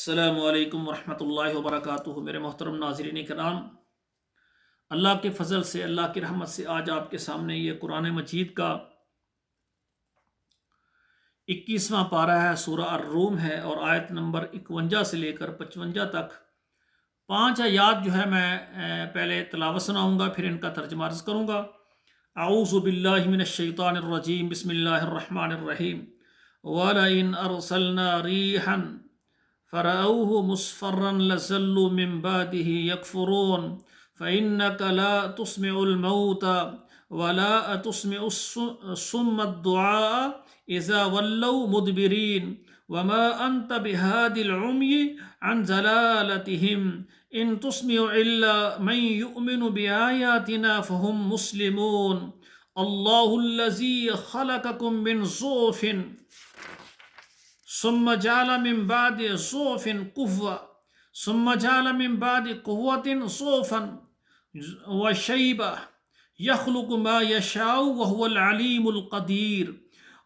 السلام علیکم ورحمۃ اللہ وبرکاتہ۔ میرے محترم ناظرین کرام، اللہ کے فضل سے، اللہ کی رحمت سے آج آپ کے سامنے یہ قرآن مجید کا 21واں پارہ ہے، سورہ الروم ہے، اور آیت نمبر 51 سے لے کر 55 تک 5 آیات جو ہے میں پہلے تلاوت سناؤں گا، پھر ان کا ترجمہ عرض کروں گا۔ اعوذ باللہ من الشیطان الرجیم، بسم اللہ الرحمن الرحیم۔ وَلَئِنْ أَرْسَلْنَا رِيحًا فرأوه مصفرا لظلوا من بعده يكفرون فإنك لا تسمع الموتى ولا تسمع الصم الدعاء إذا ولوا مدبرين وما أنت بهاد العمي عن ضلالتهم إن تسمع إلا من يؤمن بآياتنا فهم مسلمون الله الذي خلقكم من ضعف ثم جعل من بعد ضعف قوة ثم جعل من بعد قوة ضعفا وشيبة يخلق ما يشاء وهو العليم القدير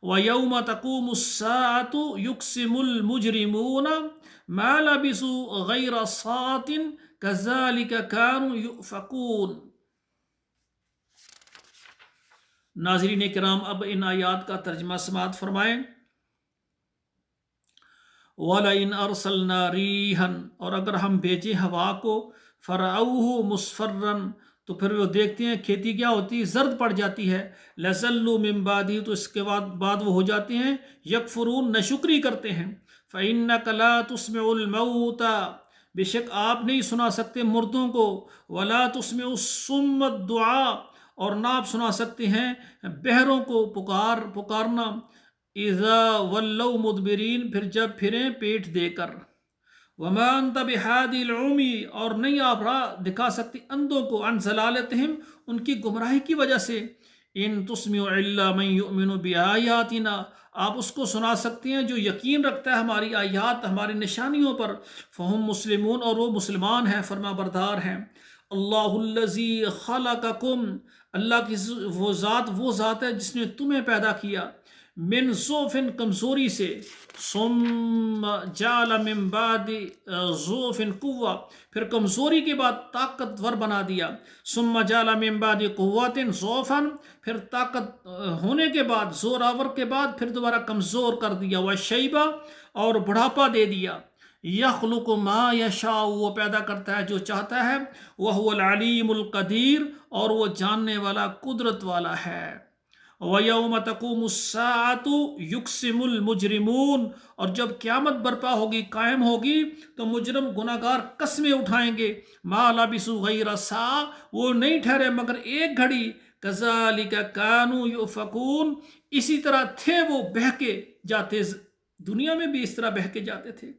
ويوم تقوم الساعة يقسم المجرمون ما لبثوا غير ساعة كذلك كانوا يؤفكون۔ ناظرین کرام، اب ان آیات کا ترجمہ سماعت فرمائیں۔ وَلَئِنْ أَرْسَلْنَا رِيحًا، اور اگر ہم بھیجیں ہوا کو، فَرَأَوْهُ مُصْفَرًّا، تو پھر وہ دیکھتے ہیں کھیتی کیا ہوتی ہے، زرد پڑ جاتی ہے، لَظَلُّوا مِن بَعْدِهِ، تو اس کے بعد وہ ہو جاتے ہیں یکفرون، ناشکری کرتے ہیں۔ فَإِنَّكَ لَا تُسْمِعُ الْمَوْتَى، بے شک آپ نہیں سنا سکتے مردوں کو، وَلَا تُسْمِعُ الصُّمَّ الدُّعَاء، اور نہ آپ سنا سکتے ہیں بہروں کو پکارنا، اذا ولوا مدبرین، پھر جب پھریں پیٹ دے کر، وما انت بہادی العمی، اور نہیں آپ راہ دکھا سکتی اندھوں کو، عن ضلالتہم، ان کی گمراہی کی وجہ سے، ان تسمع الا من یؤمن بآیاتنا، آپ اس کو سنا سکتے ہیں جو یقین رکھتا ہے ہماری آیات، ہماری نشانیوں پر، فہم مسلمون، اور وہ مسلمان ہیں، فرما بردار ہیں۔ اللہ الذی خلقکم، اللہ کی وہ ذات ہے جس نے تمہیں پیدا کیا، من ضعف، کمزوری سے، ثم جعل من بعد ضعف قوة، پھر کمزوری کے بعد طاقتور بنا دیا، ثم جعل من بعد قوة ضعفا، پھر طاقت ہونے کے بعد، زوراور کے بعد پھر دوبارہ کمزور کر دیا، وشیبہ، اور بڑھاپا دے دیا، یخلق ما یشاء، وہ پیدا کرتا ہے جو چاہتا ہے، وہو العلیم القدیر، اور وہ جاننے والا، قدرت والا ہے۔ وَيَوْمَ تَقُومُ السَّاعَةُ يُقْسِمُ الْمُجْرِمُونَ، اور جب قیامت برپا ہوگی، قائم ہوگی، تو مجرم گناہگار قسمیں اٹھائیں گے، مَا لَبِثُوا غَيْرَ سَاعَةٍ، وہ نہیں ٹھہرے مگر ایک گھڑی، كَذَلِكَ كَانُوا يُؤْفَكُونَ، اسی طرح تھے وہ بہکے جاتے، دنیا میں بھی اس طرح بہکے جاتے تھے۔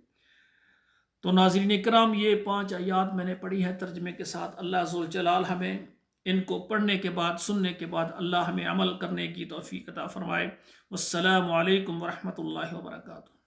تو ناظرین اکرام، یہ 5 آیات میں نے پڑھی ہیں ترجمے کے ساتھ۔ اللہ ذوالجلال ہمیں ان کو پڑھنے کے بعد، سننے کے بعد، اللہ ہمیں عمل کرنے کی توفیق عطا فرمائے۔ والسلام علیکم ورحمۃ اللہ وبرکاتہ۔